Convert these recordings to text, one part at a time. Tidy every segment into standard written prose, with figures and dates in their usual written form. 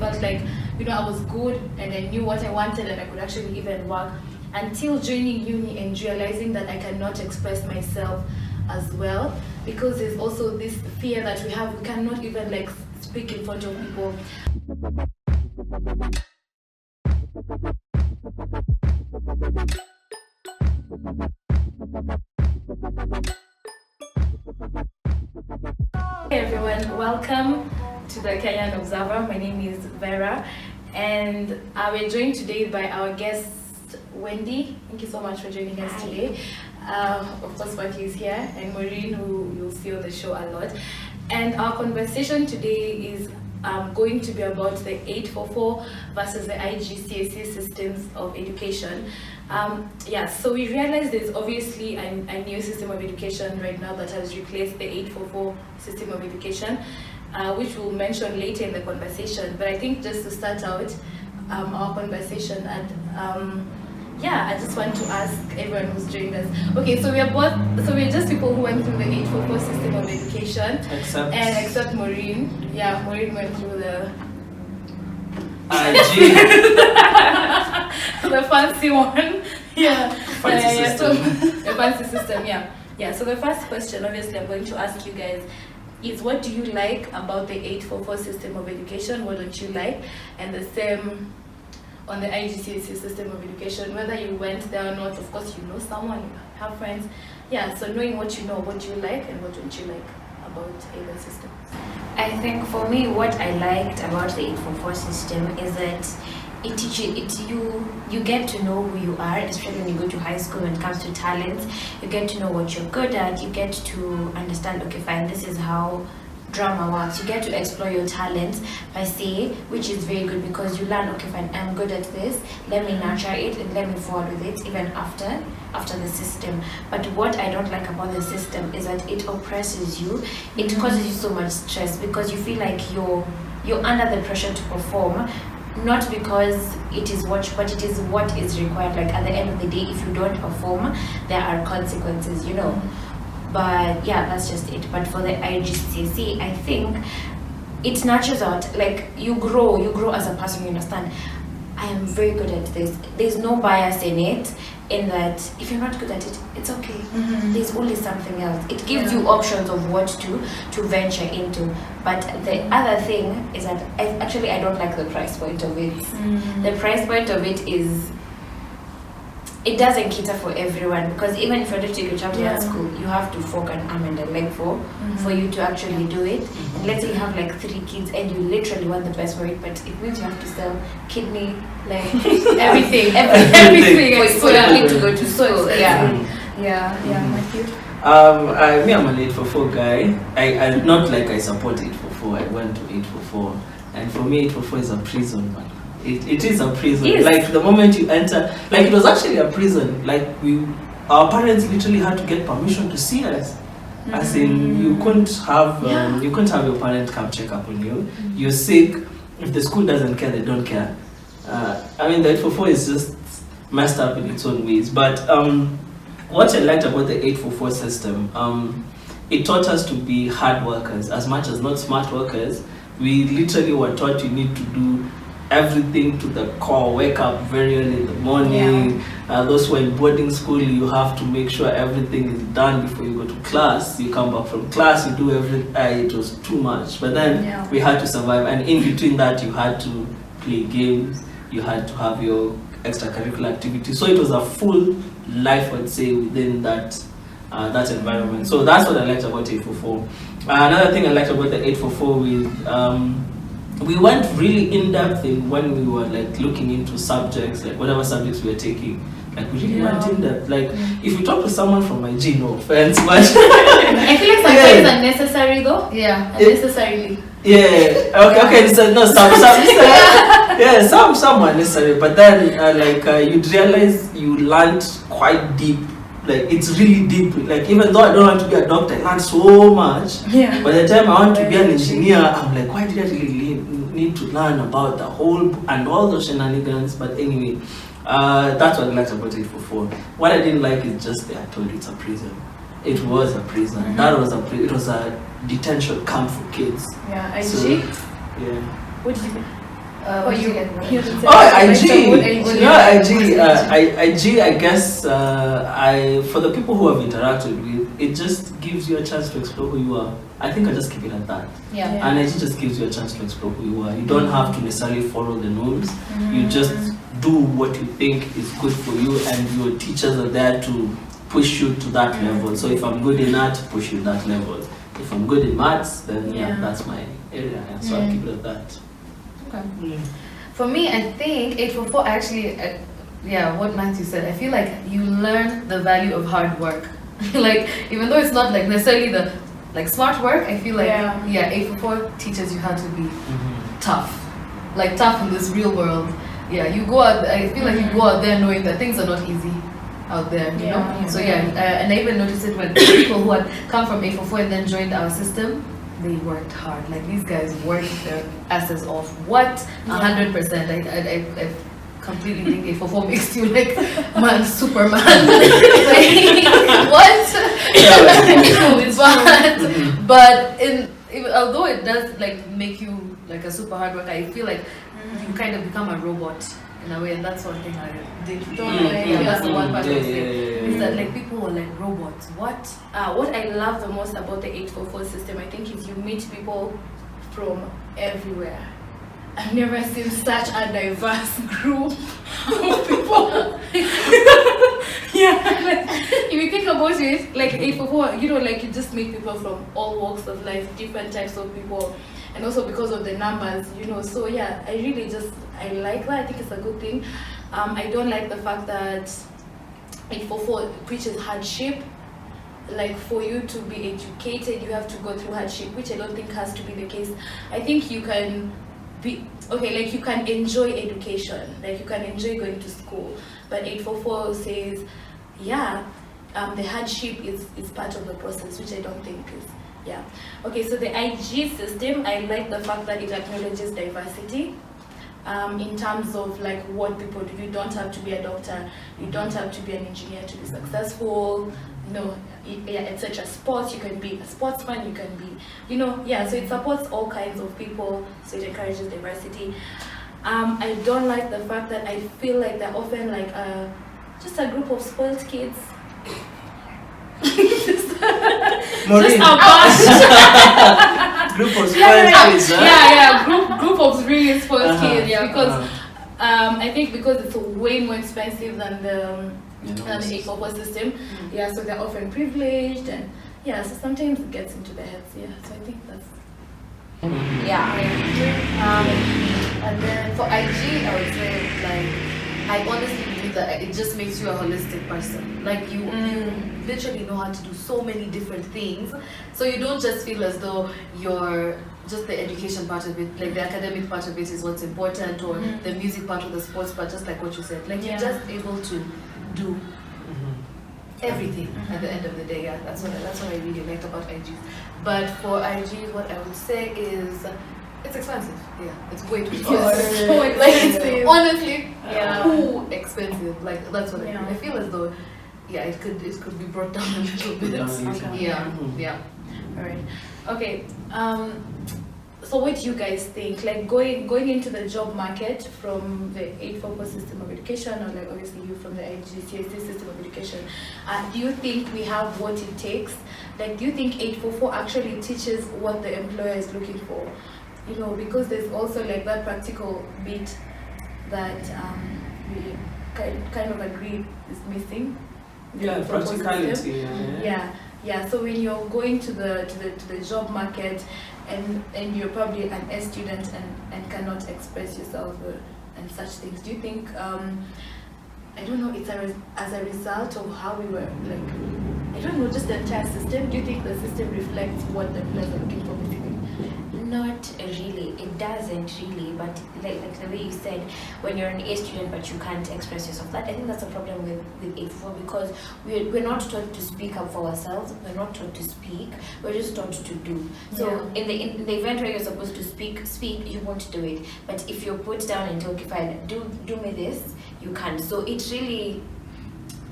felt like, I was good and I knew what I wanted and I could actually even work, until joining uni and realizing that I cannot express myself as well, because there's also this fear that we have. We cannot even like speak in front of people. Hey everyone, welcome to the Kenyan Observer. My name is Vera, and we're joined today by our guest Wendy. Thank you so much for joining us today. Of course, Wendy is here, and Maureen, who you'll see on the show a lot. And our conversation today is going to be about the 844 versus the IGCSE systems of education. So we realized there's obviously a new system of education right now that has replaced the 844 system of education, which we'll mention later in the conversation. But I think just to start out our conversation, and I just want to ask everyone who's joined us. Okay, so we're just people who went through the 844 system of education. Except Maureen. Yeah, Maureen went through the the fancy one. Fancy system. The fancy system, yeah. So the first question, obviously, I'm going to ask you guys is, what do you like about the 844 system of education? What don't you like? And the same on the IGCSE system of education, whether you went there or not. Of course, you know someone, you have friends. So knowing what you know, what do you like and what don't you like about either system? I think for me, what I liked about the 844 system is that it teaches you get to know who you are, especially when you go to high school. When it comes to talents, you get to know what you're good at. You get to understand, okay, fine, this is how drama works. You get to explore your talents per se, which is very good, because you learn, okay, fine, I'm good at this, let me nurture it and let me forward with it even after the system. But what I don't like about the system is that it oppresses you. It causes you so much stress, because you feel like you're under the pressure to perform, not because it is but it is what is required. Like at the end of the day, if you don't perform, there are consequences, But that's just it. But for the IGCSE, I think it nurtures out, like you grow as a person. You understand, I am very good at this. There's no bias in it, in that if you're not good at it, it's okay. There's always something else. It gives you options of what to venture into. But the other thing is that I don't like the price point of it. The price point of it is, it doesn't cater for everyone, because even if you want to take your child to that school, you have to fork an arm and a leg for you to actually do it. And let's say you have like 3 kids and you literally want the best for it, but it means you have to sell kidney, like everything for your kid to go to school. I'm an 844 guy. I not like I support 844. I went to 844, and for me 844 is a prison, man. It is a prison. Yes. Like the moment you enter, like it was actually a prison. Like our parents literally had to get permission to see us. As in, you couldn't have your parent come check up on you. You're sick. If the school doesn't care, they don't care. The 844 is just messed up in its own ways. But what I liked about the 844 system, it taught us to be hard workers as much as not smart workers. We literally were taught you need to do everything to the core. Wake up very early in the morning. Those who are in boarding school, you have to make sure everything is done before you go to class. You come back from class, you do everything. It was too much. But then we had to survive, and in between that, you had to play games. You had to have your extracurricular activities. So it was a full life, I'd say, within that environment. So that's what I liked about 844. Another thing I liked about the 844 with we went really in-depth in when we were like looking into subjects, like whatever subjects we were taking. Like we really went in-depth. Like if you talk to someone from IG, no offense, but I feel like sometimes it's unnecessary though. Unnecessarily. Okay. So no, some are necessary, but then you'd realize you learned quite deep. Like it's really deep. Like even though I don't want to be a doctor, I learned so much. By the time I want to be an engineer, I'm like, why did I really need to learn about the whole and all those shenanigans? But anyway, that's what I liked about 844. What I didn't like is just I told you it's a prison. It was a prison. It was a detention camp for kids. IG. So, What did you think? What do you like? IG, I guess for the people who have interacted with, it just gives you a chance to explore who you are. I think I just keep it at that. Yeah. And IG just gives you a chance to explore who you are. You don't have to necessarily follow the norms. You just do what you think is good for you, and your teachers are there to push you to that level. So if I'm good in art, push you to that level. If I'm good in maths, then that's my area. And so I keep it at that. Okay. For me, I think 844 actually, what Matthew said, I feel like you learn the value of hard work. Like, even though it's not like necessarily the like smart work, I feel like 844 teaches you how to be tough. Like tough in this real world. Yeah, you go out, I feel like you go out there knowing that things are not easy out there, you know? So and I even noticed it when people who had come from 844 and then joined our system, they worked hard. Like these guys worked their asses off. What? 100%. I completely think 844 makes you like man, Superman. Like, what? But although it does like make you like a super hard worker, I feel like you kind of become a robot in a way, and that's one thing I don't know. That's the one part I say is that like people are like robots. What? What I love the most about the 844 system, I think, is you meet people from everywhere. I've never seen such a diverse group of people. Like, if you think about it, like 844, you know, like you just meet people from all walks of life, different types of people, and also because of the numbers, you know. So yeah, I like that. I think it's a good thing. I don't like the fact that 844 preaches hardship. Like for you to be educated, you have to go through hardship, which I don't think has to be the case. I think you can be okay, like you can enjoy education, like you can enjoy going to school, but 844 says the hardship is part of the process, which I don't think is okay. So the IG system, I like the fact that it acknowledges diversity in terms of like what people do. You don't have to be a doctor, you don't have to be an engineer to be successful, etc. Sports, you can be a sportsman, you can be, so it supports all kinds of people, so it encourages diversity. I don't like the fact that I feel like they're often like just a group of spoiled kids. Just a bunch. Group of spoiled kids, group of really spoiled kids, because I think because it's way more expensive than the 844 system, so they're often privileged, and so sometimes it gets into their heads, so I think that's and then for IG, I would say like I honestly believe that it just makes you a holistic person. Like you literally know how to do so many different things, so you don't just feel as though you're just the education part of it, like the academic part of it is what's important, or the music part or the sports part, just like what you said. Like you're just able to do everything at the end of the day. That's what I really liked about IGs. But for IGs, what I would say is it's expensive. It's way too expensive. So expensive. Honestly, too expensive. Like that's what I feel as though it could be brought down a little bit. All right. Okay. So what do you guys think? Like going into the job market from the 844 system of education, or like obviously you from the IGCSE system of education, do you think we have what it takes? Like, do you think 844 actually teaches what the employer is looking for? Because there's also like that practical bit that we kind of agree is missing. Practicality. So when you're going to the job market and you're probably an S student and cannot express yourself and such things, do you think I don't know, it's as a result of how we were like, I don't know, just the entire system? Do you think the system reflects what the players are looking for basically? Not really, it doesn't really, but like the way you said, when you're an A student but you can't express yourself, I think that's a problem with 844, because we're not taught to speak up for ourselves, we're not taught to speak, we're just taught to do. So in the event where you're supposed to speak, you won't do it, but if you're put down and told, okay fine, do me this, you can't. So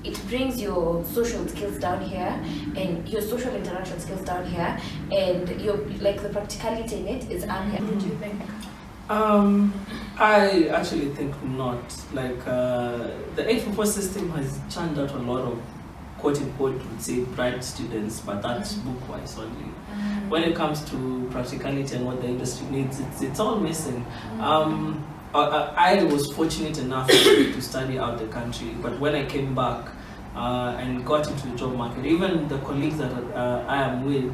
it brings your social skills down here and your social interaction skills down here, and your like the practicality in it is up here. What do you think? I actually think not. Like the 844 system has churned out a lot of quote unquote would say bright students, but that's book wise only. When it comes to practicality and what the industry needs, it's all missing. I was fortunate enough to study out the country, but when I came back and got into the job market, even the colleagues that I am with,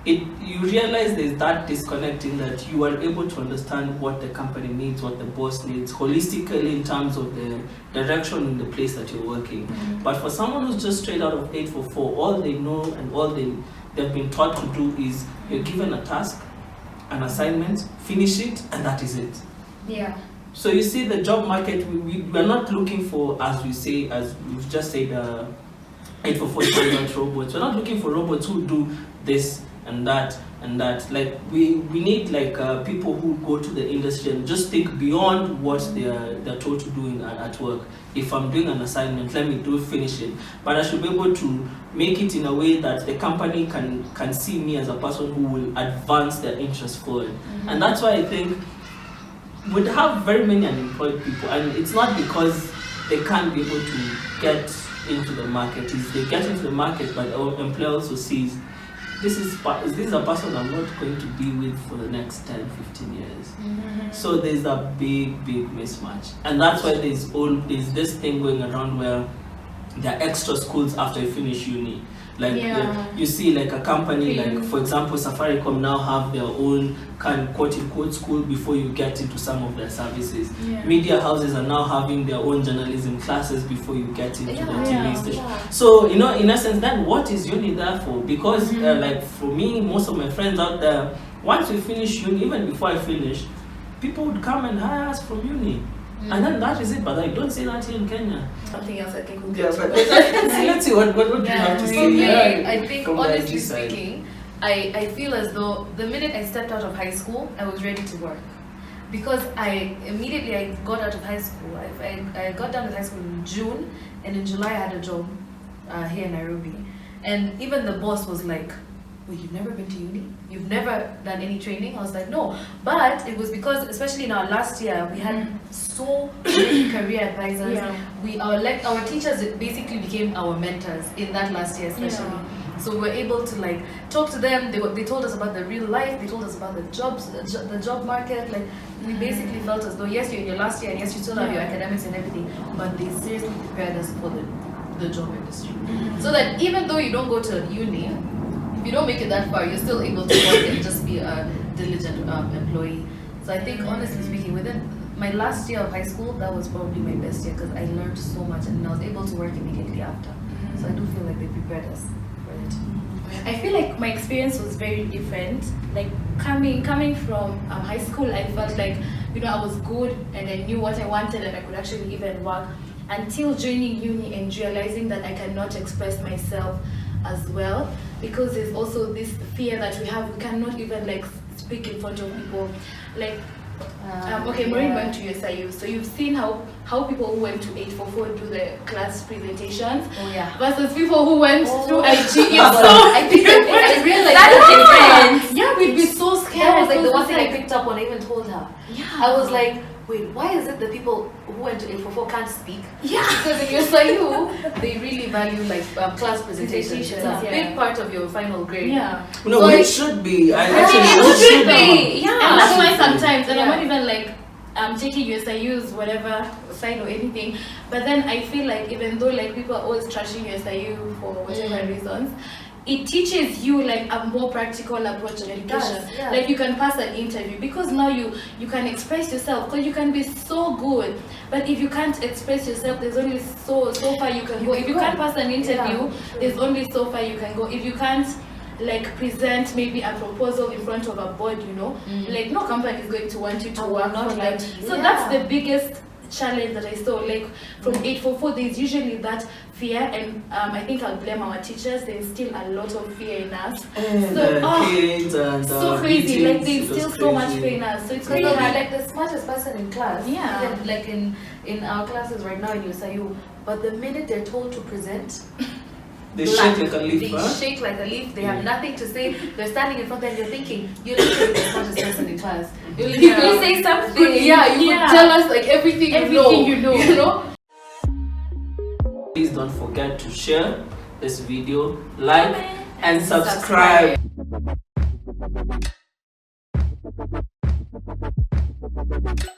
you realize there's that disconnect in that you are able to understand what the company needs, what the boss needs, holistically in terms of the direction in the place that you're working. But for someone who's just straight out of 844, all they know and all they've been taught to do is you're given a task, an assignment, finish it, and that is it. Yeah. So you see the job market, we're not looking for, as we've just said, 844 is robots. We're not looking for robots who do this and that and that. Like we need like people who go to the industry and just think beyond what they're told to do at work. If I'm doing an assignment, let me finish it. But I should be able to make it in a way that the company can see me as a person who will advance their interests forward. And that's why I think we'd have very many unemployed people, and it's not because they can't be able to get into the market. It's they get into the market, but our employer also sees this is a person I'm not going to be with for the next 10, 15 years. So there's a big mismatch. And that's why there's this thing going around where there are extra schools after you finish uni. Like you see like a company like, for example, Safaricom now have their own kind of quote-unquote school before you get into some of their services. Media houses are now having their own journalism classes before you get into the TV station. So, you know, in essence, then what is uni there for? Because like for me, most of my friends out there, once we finish uni, even before I finish, people would come and hire us from uni. And then that is it, but I don't say that here in Kenya. Something else I think we'll Yeah, get but to. let's see what do you have to For say. me, Yeah, I think from the honestly IG side. speaking, I feel as though the minute I stepped out of high school, I was ready to work. Because I got out of high school. I got done with high school in June, and in July I had a job here in Nairobi. And even the boss was like, "Wait, you've never been to uni? You've never done any training?" I was like, "No." But it was because, especially in our last year, we had so many career advisors. Our teachers basically became our mentors in that last year, especially. So we were able to like talk to them. They told us about the real life. They told us about the jobs, the job market. Like we basically felt as though yes, you're in your last year, and yes, you still have your academics and everything, but they seriously prepared us for the job industry. So that even though you don't go to uni, if you don't make it that far, you're still able to work and just be a diligent employee. So I think, honestly speaking, within my last year of high school, that was probably my best year because I learned so much and I was able to work immediately after. So I do feel like they prepared us for it. I feel like my experience was very different. Like coming from high school, I felt like, you know, I was good and I knew what I wanted and I could actually even work, until joining uni and realizing that I cannot express myself as well, because there's also this fear that we cannot even like speak in front of people. Like okay, Maureen went to USIU, so you've seen how people who went to 844 do the class presentations versus people who went through IGCSE. I think I realized that difference. Yeah, we'd be so scared. That was like the one thing I picked up on. I even told her. Yeah. I was like, wait, why is it the people who went to 844 can't speak? Yeah. Because in USIU, they really value like class presentations. It's a big part of your final grade. Yeah. No, So it should be. It should be. Yeah. And that's why sometimes, and I'm not even like taking USIU's whatever side or anything, but then I feel like even though like people are always trashing USIU for whatever reasons, it teaches you like a more practical approach to education. Like you can pass an interview because now you can express yourself, because you can be so good, but if you can't express yourself, there's only so far you can go. If you can't pass an interview, there's only so far you can go. If you can't like present maybe a proposal in front of a board, you know, like no company is going to want you to work for them. So that's the biggest challenge that I saw. Like from 844, there's usually that fear, and I think I'll blame our teachers. There's still a lot of fear in us. Kids and so crazy. Like they meetings, instill so much fear in us. So it's Because crazy. we're like the smartest person in class. Yeah. Even like in our classes right now in USIU, but the minute they're told to present, They shake like a leaf, They huh? shake like a leaf. They have nothing to say. They're standing in front and you're thinking, you're literally the smartest person in class. You're You literally will say something. Yeah, you would tell us like everything you know. You know? Please don't forget to share this video, like, and subscribe. Subscribe.